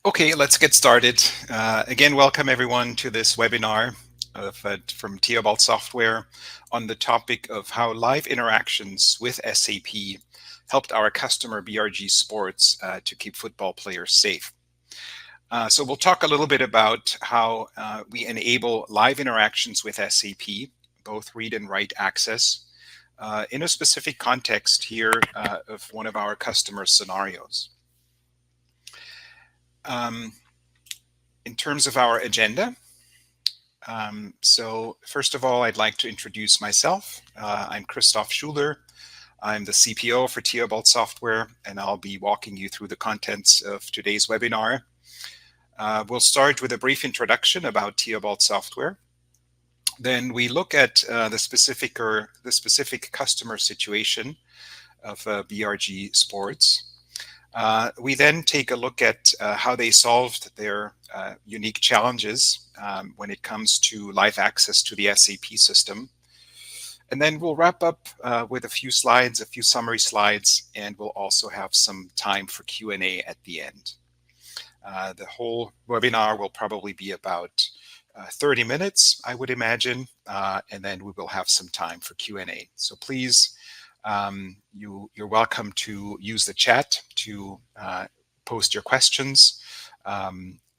Okay, let's get started. Again, welcome everyone to this webinar from Theobald Software on the topic of how live interactions with SAP helped our customer BRG Sports to keep football players safe. So we'll talk a little bit about how we enable live interactions with SAP, both read and write access, in a specific context here of one of our customer scenarios. In terms of our agenda, so first of all, I'd like to introduce myself. I'm Christoph Schuler. I'm the CPO for Theobald Software, and I'll be walking you through the contents of today's webinar. We'll start with a brief introduction about Theobald Software. Then we look at the specific customer situation of BRG Sports. We then take a look at how they solved their unique challenges when it comes to live access to the SAP system. And then we'll wrap up with a few slides, a few summary slides, and we'll also have some time for Q&A at the end. The whole webinar will probably be about 30 minutes, I would imagine, and then we will have some time for Q&A. So please, you're welcome to use the chat to post your questions.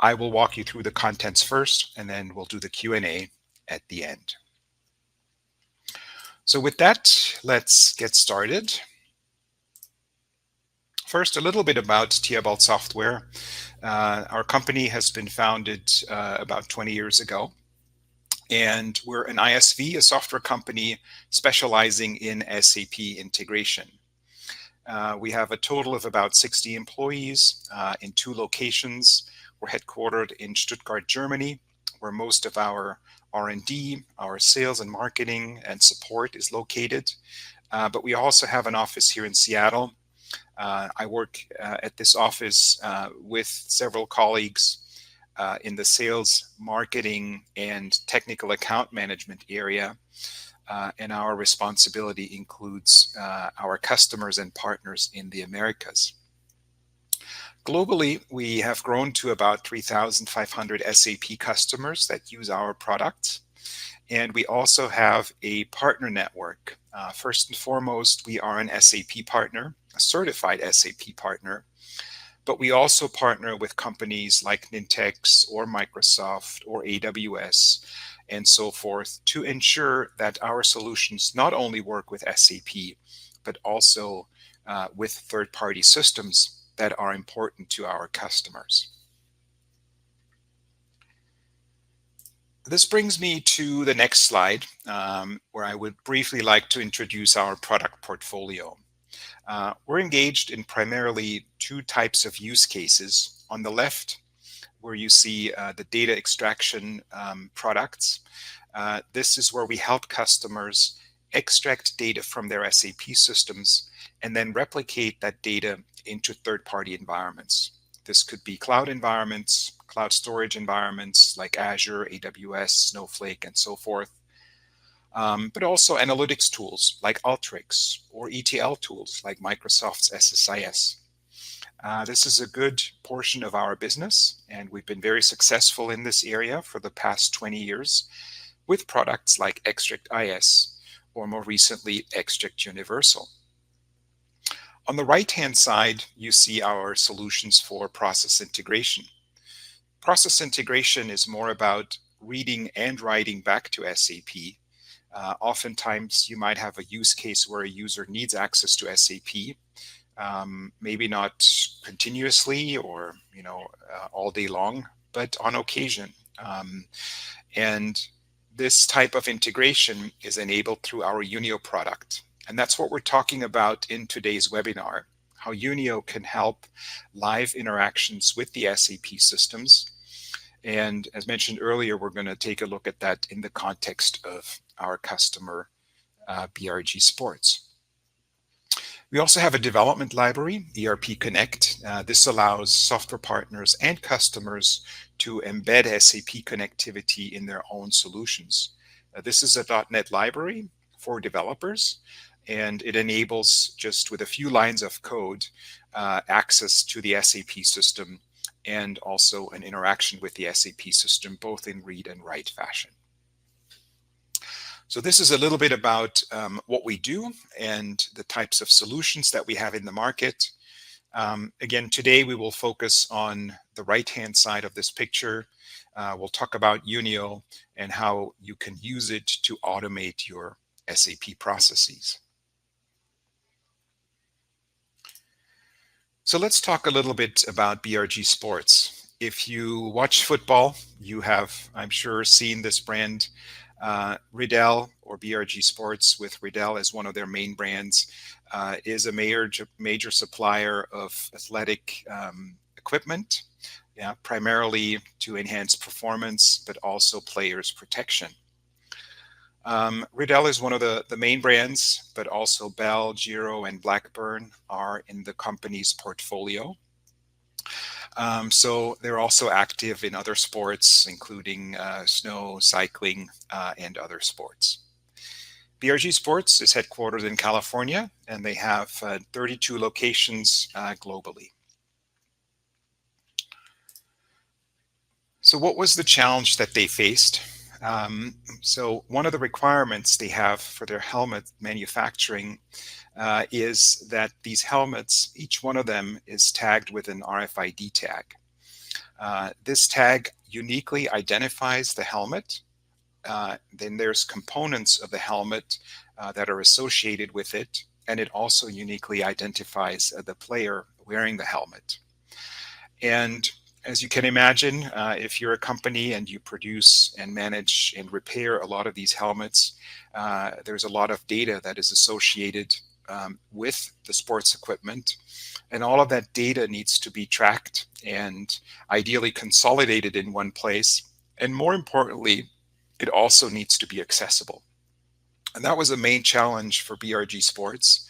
I will walk you through the contents first, and then we'll do the Q&A at the end. So with that, let's get started. First, a little bit about Theobald Software. Our company has been founded about 20 years ago. And we're an ISV, a software company specializing in SAP integration. We have a total of about 60 employees in 2 locations. We're headquartered in Stuttgart, Germany, where most of our R&D, our sales and marketing and support is located. But we also have an office here in Seattle. I work at this office with several colleagues in the sales, marketing, and technical account management area. And our responsibility includes our customers and partners in the Americas. Globally, we have grown to about 3,500 SAP customers that use our products. And we also have a partner network. First and foremost, we are an SAP partner, a certified SAP partner. But we also partner with companies like Nintex or Microsoft or AWS and so forth to ensure that our solutions not only work with SAP, but also with third-party systems that are important to our customers. This brings me to the next slide, where I would briefly like to introduce our product portfolio. We're engaged in primarily 2 types of use cases. On the left, where you see the data extraction products. This is where we help customers extract data from their SAP systems and then replicate that data into third-party environments. This could be cloud environments, cloud storage environments like Azure, AWS, Snowflake, and so forth. But also analytics tools like Alteryx or ETL tools like Microsoft's SSIS. This is a good portion of our business, and we've been very successful in this area for the past 20 years with products like Extract.IS or more recently Extract Universal. On the right-hand side, you see our solutions for process integration. Process integration is more about reading and writing back to SAP. Oftentimes, you might have a use case where a user needs access to SAP, maybe not continuously or all day long, but on occasion. And this type of integration is enabled through our yunIO product. And that's what we're talking about in today's webinar, how yunIO can help live interactions with the SAP systems. And as mentioned earlier, we're going to take a look at that in the context of our customer, BRG Sports. We also have a development library, ERP Connect. This allows software partners and customers to embed SAP connectivity in their own solutions. This is a .NET library for developers, and it enables just with a few lines of code access to the SAP system and also an interaction with the SAP system, both in read and write fashion. So this is a little bit about what we do and the types of solutions that we have in the market. Again, today we will focus on the right-hand side of this picture. We'll talk about yunIO and how you can use it to automate your SAP processes. So let's talk a little bit about BRG Sports. If you watch football, you have, I'm sure, seen this brand, Riddell, or BRG Sports, with Riddell as one of their main brands, is a major supplier of athletic equipment, primarily to enhance performance, but also players' protection. Riddell is one of the main brands, but also Bell, Giro, and Blackburn are in the company's portfolio. So they're also active in other sports, including snow, cycling, and other sports. BRG Sports is headquartered in California, and they have 32 locations globally. So what was the challenge that they faced? So one of the requirements they have for their helmet manufacturing is that these helmets, each one of them is tagged with an RFID tag. This tag uniquely identifies the helmet. Then there's components of the helmet that are associated with it, and it also uniquely identifies the player wearing the helmet. And as you can imagine, if you're a company and you produce and manage and repair a lot of these helmets, there's a lot of data that is associated with the sports equipment. And all of that data needs to be tracked and ideally consolidated in one place. And more importantly, it also needs to be accessible. And that was a main challenge for BRG Sports.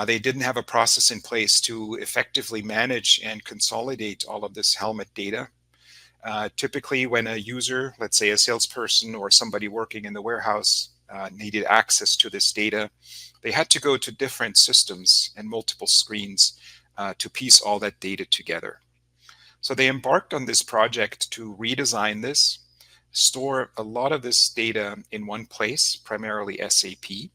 They didn't have a process in place to effectively manage and consolidate all of this helmet data. Typically, when a user, let's say a salesperson or somebody working in the warehouse, needed access to this data, they had to go to different systems and multiple screens to piece all that data together. So they embarked on this project to redesign this, store a lot of this data in one place, primarily SAP,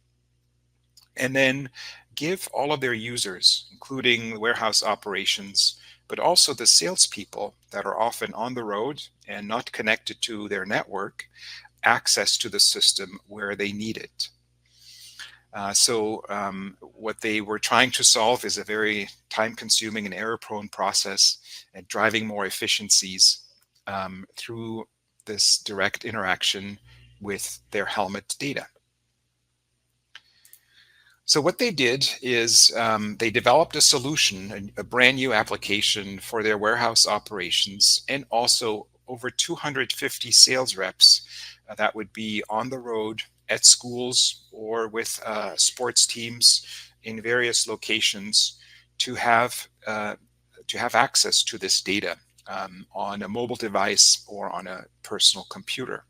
and then give all of their users, including warehouse operations, but also the salespeople that are often on the road and not connected to their network, access to the system where they need it. So what they were trying to solve is a very time-consuming and error-prone process, and driving more efficiencies through this direct interaction with their helmet data. So what they did is they developed a solution, a brand new application for their warehouse operations, and also over 250 sales reps that would be on the road at schools or with sports teams in various locations to have access to this data on a mobile device or on a personal computer.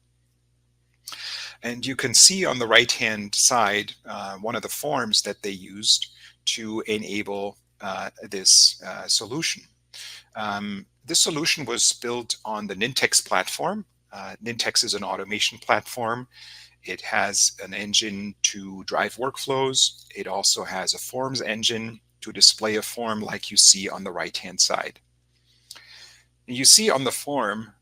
And you can see on the right-hand side one of the forms that they used to enable this solution. This solution was built on the Nintex platform. Nintex is an automation platform. It has an engine to drive workflows. It also has a forms engine to display a form like you see on the right-hand side. You see on the form,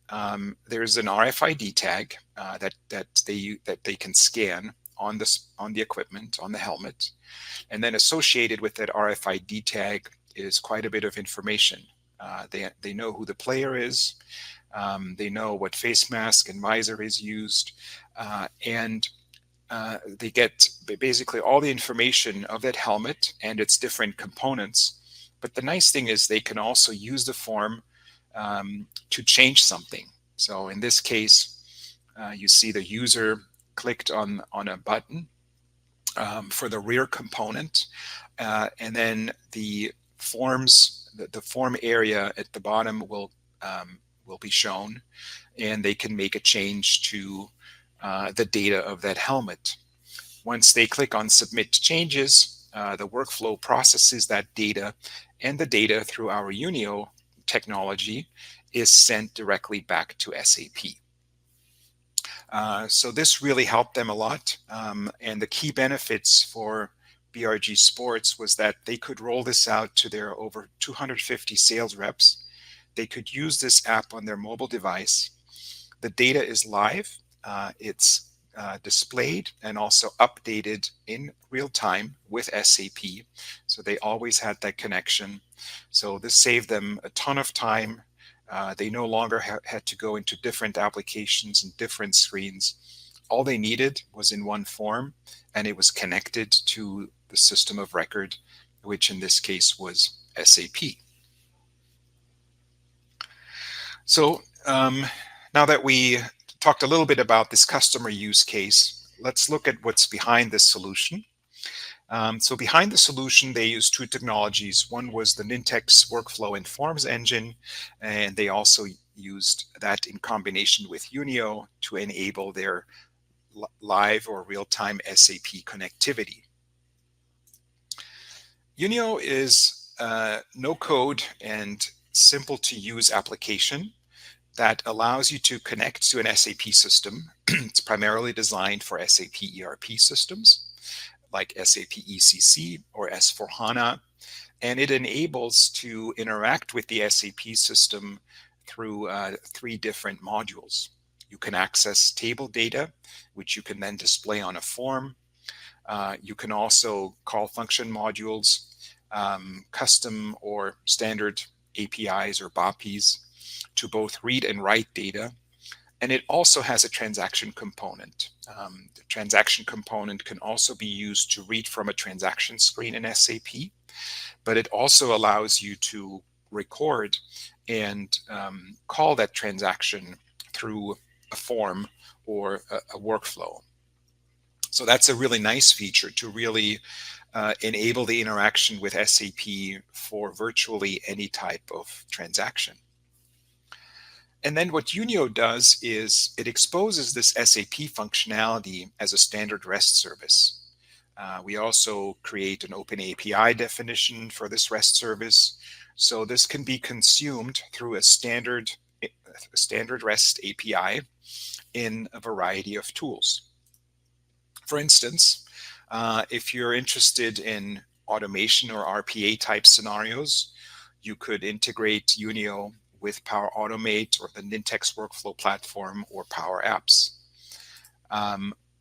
there's an RFID tag that they can scan on the equipment, on the helmet, and then associated with that RFID tag is quite a bit of information. They know who the player is, they know what face mask and visor is used, and they get basically all the information of that helmet and its different components. But the nice thing is they can also use the form to change something. So in this case, you see the user clicked on a button for the rear component, and then the forms, the form area at the bottom will be shown, and they can make a change to the data of that helmet. Once they click on Submit Changes, the workflow processes that data, and the data through our yunIO technology is sent directly back to SAP. So this really helped them a lot. And the key benefits for BRG Sports was that they could roll this out to their over 250 sales reps. They could use this app on their mobile device. The data is live. It's displayed and also updated in real time with SAP. So they always had that connection. So this saved them a ton of time. They no longer had to go into different applications and different screens. All they needed was in one form, and it was connected to the system of record, which in this case was SAP. So now that we talked a little bit about this customer use case, let's look at what's behind this solution. So behind the solution, they used two technologies. One was the Nintex workflow and forms engine, and they also used that in combination with yunIO to enable their live or real-time SAP connectivity. yunIO is a no-code and simple-to-use application that allows you to connect to an SAP system. It's primarily designed for SAP ERP systems like SAP ECC or S/4HANA, and it enables to interact with the SAP system through 3 different modules. You can access table data, which you can then display on a form. You can also call function modules, custom or standard APIs or BAPIs to both read and write data. And it also has a transaction component. The transaction component can also be used to read from a transaction screen in SAP, but it also allows you to record and call that transaction through a form or a workflow. So that's a really nice feature to really enable the interaction with SAP for virtually any type of transaction. And then what yunIO does is it exposes this SAP functionality as a standard REST service. We also create an open API definition for this REST service. So this can be consumed through a standard REST API in a variety of tools. For instance, if you're interested in automation or RPA type scenarios, you could integrate yunIO with Power Automate or the Nintex workflow platform or Power Apps.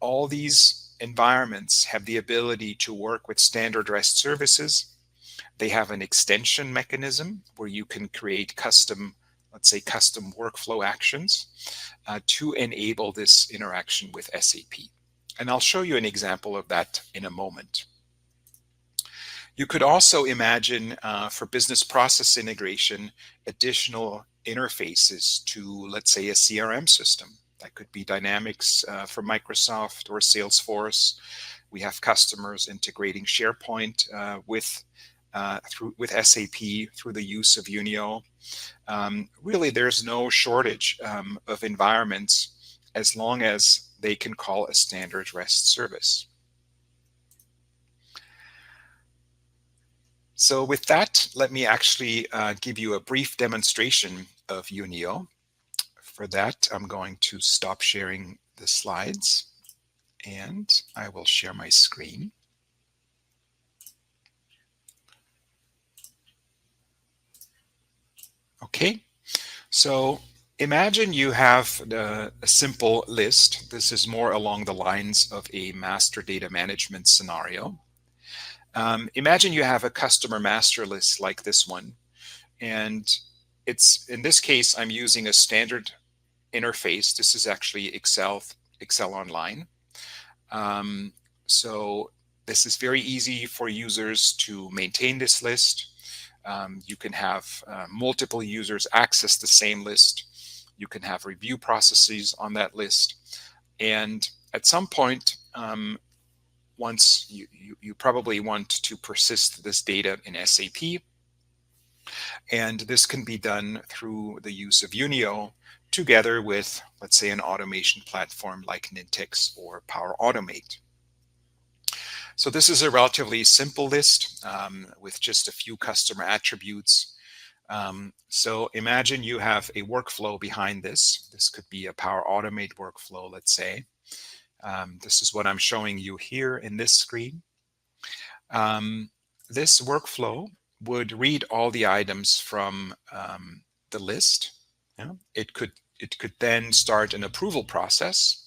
All these environments have the ability to work with standard REST services. They have an extension mechanism where you can create custom, let's say custom workflow actions to enable this interaction with SAP. And I'll show you an example of that in a moment. You could also imagine for business process integration, additional interfaces to, let's say, a CRM system. That could be Dynamics for Microsoft or Salesforce. We have customers integrating SharePoint with SAP through the use of yunIO. Really, there's no shortage of environments as long as they can call a standard REST service. So with that, let me actually give you a brief demonstration of yunIO. For that, I'm going to stop sharing the slides and I will share my screen. Okay, so imagine you have a simple list. This is more along the lines of a master data management scenario. Imagine you have a customer master list like this one, and it's, in this case, I'm using a standard interface. This is actually Excel Online. So this is very easy for users to maintain this list. You can have multiple users access the same list. You can have review processes on that list. And at some point, once you probably want to persist this data in SAP. And this can be done through the use of yunIO together with, let's say, an automation platform like Nintex or Power Automate. So this is a relatively simple list with just a few customer attributes. So imagine you have a workflow behind this. This could be a Power Automate workflow, let's say. This is what I'm showing you here in this screen. This workflow would read all the items from the list. Yeah? It could then start an approval process.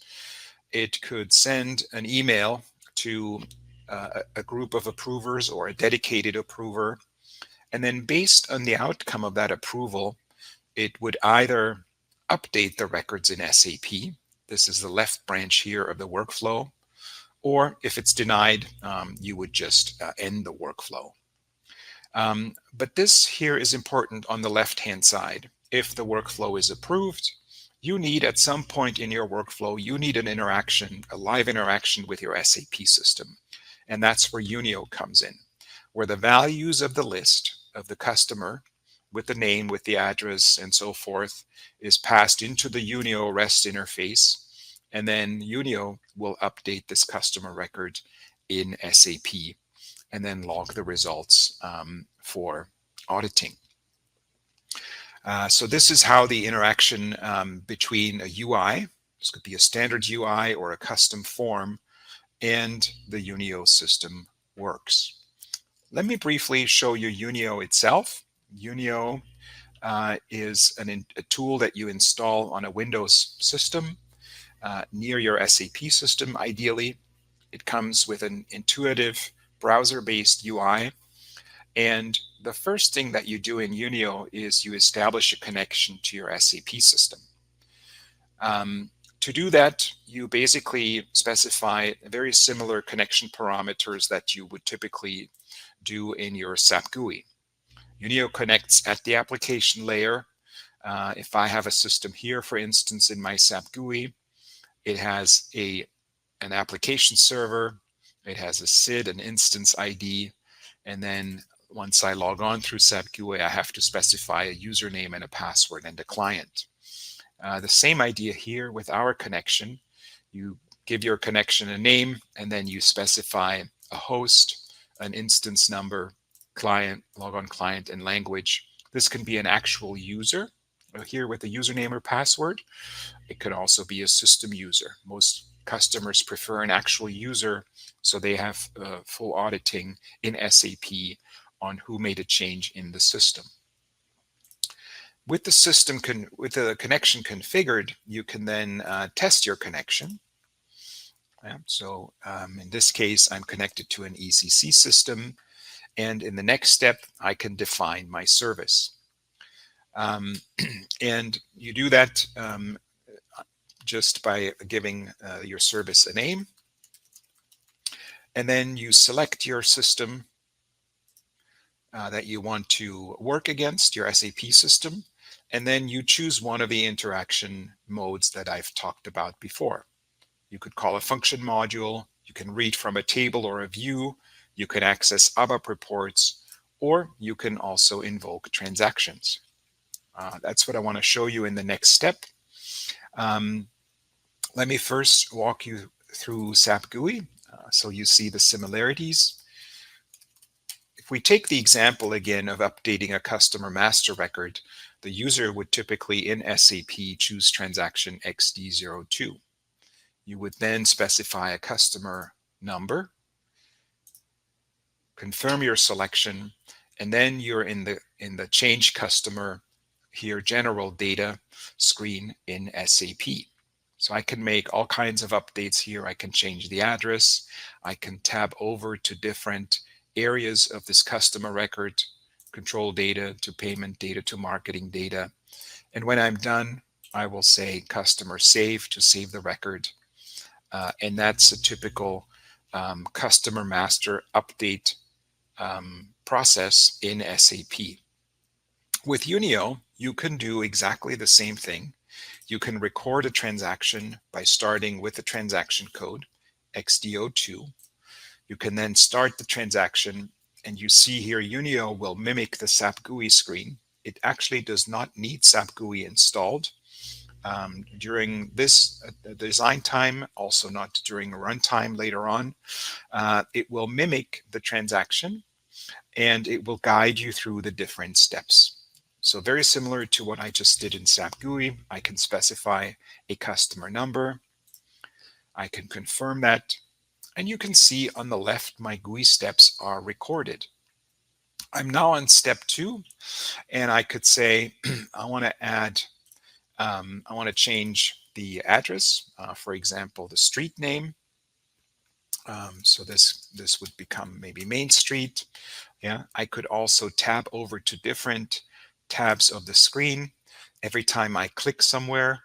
It could send an email to a group of approvers or a dedicated approver. And then based on the outcome of that approval, it would either update the records in SAP. This is the left branch here of the workflow. Or if it's denied, you would just end the workflow. But this here is important on the left-hand side. If the workflow is approved, you need at some point in your workflow, you need an interaction, a live interaction with your SAP system. And that's where yunIO comes in, where the values of the list of the customer with the name, with the address, and so forth is passed into the yunIO REST interface. And then yunIO will update this customer record in SAP and then log the results for auditing. So this is how the interaction between a UI, this could be a standard UI or a custom form, and the yunIO system works. Let me briefly show you yunIO itself. yunIO is a tool that you install on a Windows system near your SAP system, ideally. It comes with an intuitive browser-based UI. And the first thing that you do in yunIO is you establish a connection to your SAP system. To do that, you basically specify very similar connection parameters that you would typically do in your SAP GUI. yunIO connects at the application layer. If I have a system here, for instance, in my SAP GUI, it has an application server, it has a SID, an instance ID, and then once I log on through SAP GUI, I have to specify a username and a password and a client. The same idea here with our connection. You give your connection a name, and then you specify a host, an instance number, client, logon client, and language. This can be an actual user here with a username or password. It could also be a system user. Most customers prefer an actual user, so they have full auditing in SAP on who made a change in the system. With the connection configured, you can then test your connection. So in this case, I'm connected to an ECC system, and in the next step, I can define my service. And you do that just by giving your service a name, and then you select your system that you want to work against, your SAP system, and then you choose one of the interaction modes that I've talked about before. You could call a function module, you can read from a table or a view, you can access ABAP reports, or you can also invoke transactions. That's what I want to show you in the next step. Let me first walk you through SAP GUI so you see the similarities. If we take the example again of updating a customer master record, the user would typically in SAP choose transaction XD02. You would then specify a customer number, confirm your selection, and then you're in the change customer here general data screen in SAP. So I can make all kinds of updates here. I can change the address. I can tab over to different areas of this customer record, control data to payment data to marketing data. And when I'm done, I will say customer save to save the record. And that's a typical customer master update process in SAP. With yunIO, you can do exactly the same thing. You can record a transaction by starting with the transaction code, XD02. You can then start the transaction, and you see here yunIO will mimic the SAP GUI screen. It actually does not need SAP GUI installed during this design time, also not during runtime later on. It will mimic the transaction, and it will guide you through the different steps. So very similar to what I just did in SAP GUI, I can specify a customer number. I can confirm that. And you can see on the left, my GUI steps are recorded. I'm now on step 2, and I could say, I want to add, I want to change the address, for example, the street name. So this would become maybe Main Street. Yeah, I could also tab over to different tabs of the screen. Every time I click somewhere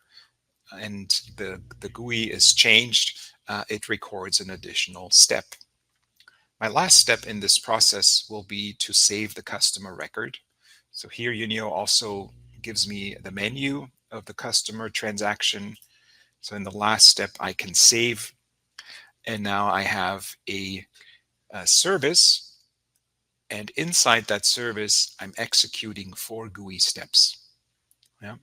and the GUI is changed, it records an additional step. My last step in this process will be to save the customer record. So here yunIO also gives me the menu of the customer transaction. So in the last step, I can save. And now I have a service. And inside that service, I'm executing 4 GUI steps. Yeah.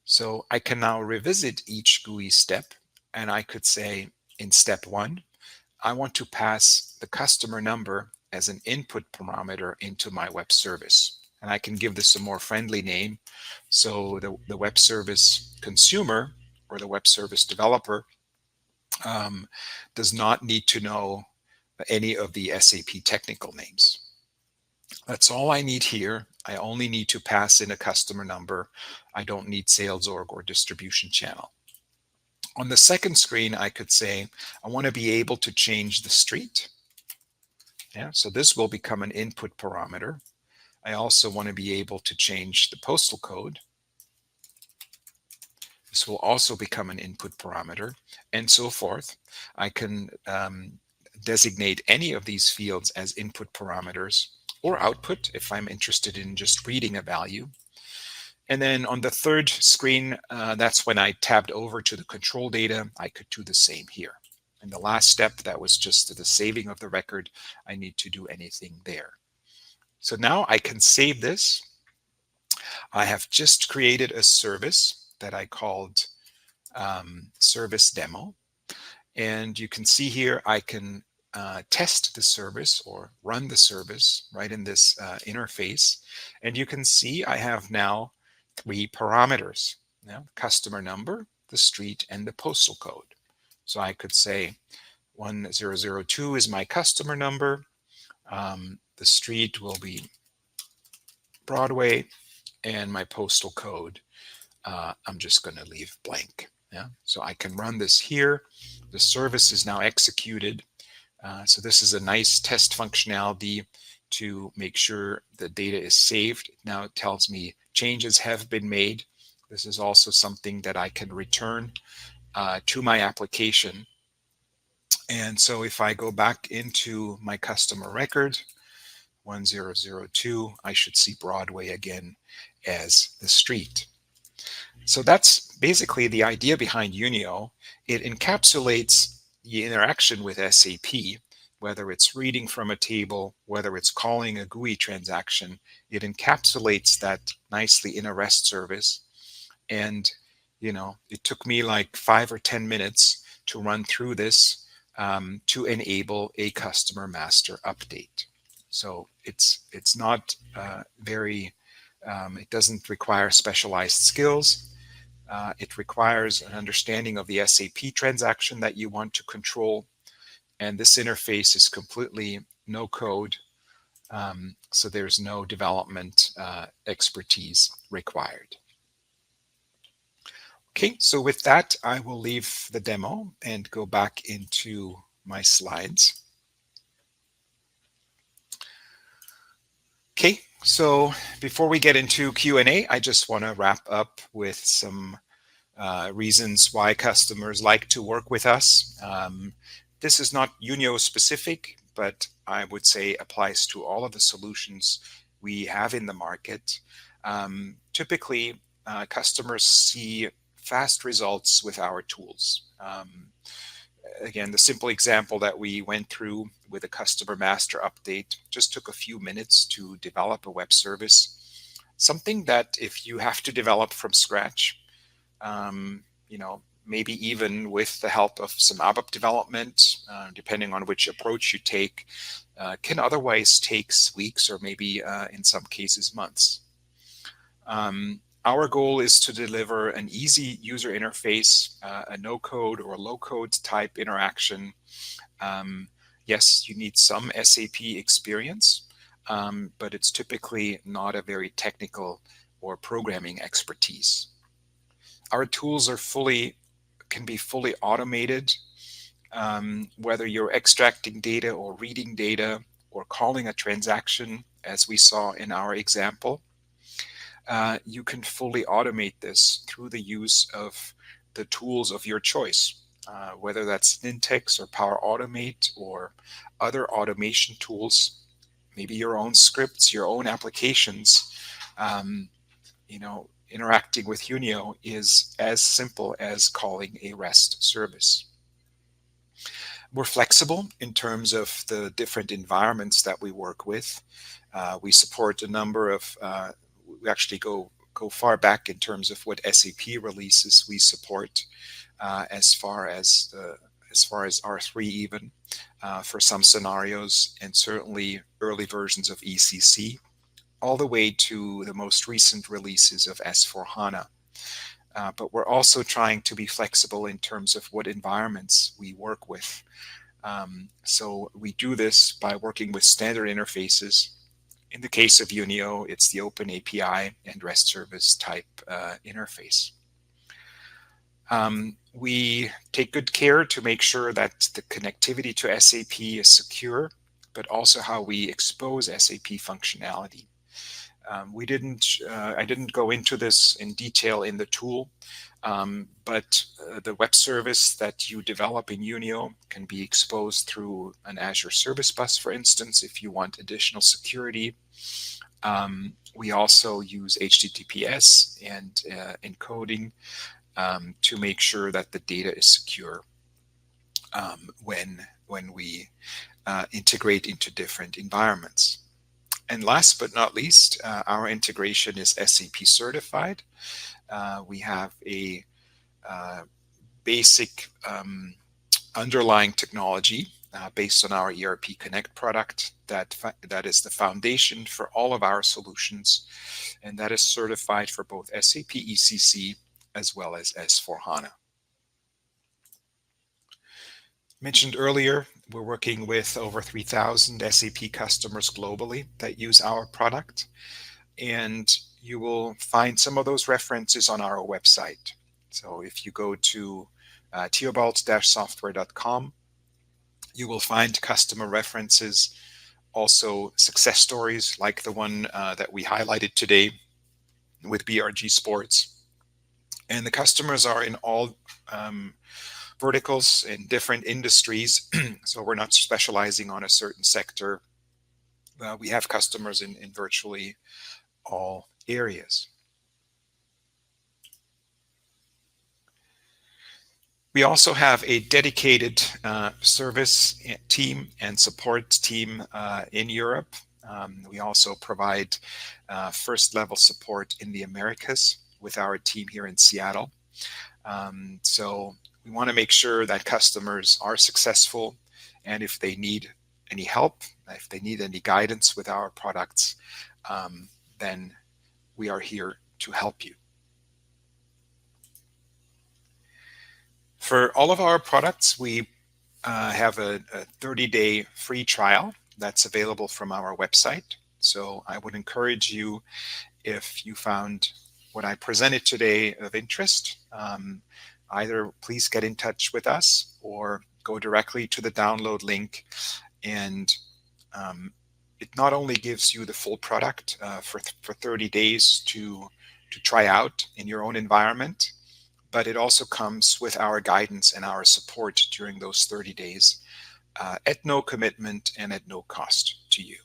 So I can now revisit each GUI step. And I could say in step 1, I want to pass the customer number as an input parameter into my web service. And I can give this a more friendly name. So the web service consumer or the web service developer does not need to know any of the SAP technical names. That's all I need here. I only need to pass in a customer number. I don't need sales org or distribution channel. On the second screen, I could say, I want to be able to change the street. Yeah, so this will become an input parameter. I also want to be able to change the postal code. This will also become an input parameter, and so forth. I can designate any of these fields as input parameters or output if I'm interested in just reading a value. And then on the third screen, that's when I tabbed over to the control data. I could do the same here. And the last step, that was just the saving of the record. I need to do anything there. So now I can save this. I have just created a service that I called service demo. And you can see here, I can test the service or run the service right in this interface. And you can see I have now 3 parameters, customer number, the street, and the postal code. So I could say 1002 is my customer number. The street will be Broadway, and my postal code, I'm just going to leave blank. Yeah, so I can run this here. The service is now executed. So this is a nice test functionality to make sure the data is saved. Now it tells me changes have been made. This is also something that I can return to my application. And so if I go back into my customer record, 1002, I should see Broadway again as the street. So that's basically the idea behind yunIO. It encapsulates the interaction with SAP, whether it's reading from a table, whether it's calling a GUI transaction. It encapsulates that nicely in a REST service. And, it took me like 5 or 10 minutes to run through this to enable a customer master update. So it's not it doesn't require specialized skills. It requires an understanding of the SAP transaction that you want to control. And this interface is completely no code. So there's no development expertise required. Okay, so with that, I will leave the demo and go back into my slides. Okay, so before we get into Q&A, I just want to wrap up with some reasons why customers like to work with us. This is not yunIO specific, but I would say applies to all of the solutions we have in the market. Typically, customers see fast results with our tools. Again, the simple example that we went through with a customer master update just took a few minutes to develop a web service. Something that if you have to develop from scratch, maybe even with the help of some ABAP development, depending on which approach you take, can otherwise take weeks or maybe in some cases months. Our goal is to deliver an easy user interface, a no-code or low-code type interaction. Yes, you need some SAP experience, but it's typically not a very technical or programming expertise. Our tools can be fully automated, whether you're extracting data or reading data or calling a transaction, as we saw in our example. You can fully automate this through the use of the tools of your choice, whether that's Nintex or Power Automate or other automation tools, maybe your own scripts, your own applications. Interacting with yunIO is as simple as calling a REST service. We're flexible in terms of the different environments that we work with. We support a number of, we actually go far back in terms of what SAP releases we support, as far as R3 even, for some scenarios, and certainly early versions of ECC, all the way to the most recent releases of S/4HANA. But we're also trying to be flexible in terms of what environments we work with. So we do this by working with standard interfaces. In the case of yunIO, it's the Open API and REST service type interface. We take good care to make sure that the connectivity to SAP is secure, but also how we expose SAP functionality. I didn't go into this in detail in the tool, but the web service that you develop in yunIO can be exposed through an Azure Service Bus, for instance, if you want additional security. We also use HTTPS and encoding to make sure that the data is secure when we integrate into different environments. And last but not least, our integration is SAP certified. We have a basic underlying technology based on our ERP Connect product that is the foundation for all of our solutions, and that is certified for both SAP ECC as well as S/4HANA. Mentioned earlier, we're working with over 3,000 SAP customers globally that use our product, and you will find some of those references on our website. So if you go to theobald-software.com, you will find customer references, also success stories like the one that we highlighted today with BRG Sports. And the customers are in all verticals in different industries, so we're not specializing on a certain sector. We have customers in virtually all areas. We also have a dedicated service team and support team in Europe. We also provide first level support in the Americas with our team here in Seattle. So we want to make sure that customers are successful, and if they need any help, if they need any guidance with our products, then we are here to help you. For all of our products, we have a 30-day free trial that's available from our website. So I would encourage you, if you found what I presented today of interest, either please get in touch with us or go directly to the download link. And it not only gives you the full product for 30 days to try out in your own environment, but it also comes with our guidance and our support during those 30 days at no commitment and at no cost to you.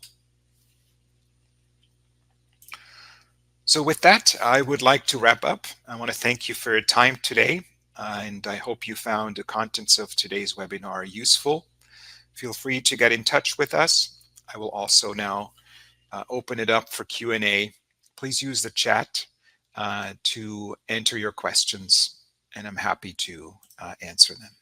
So with that, I would like to wrap up. I want to thank you for your time today, and I hope you found the contents of today's webinar useful. Feel free to get in touch with us. I will also now open it up for Q&A. Please use the chat to enter your questions, and I'm happy to answer them.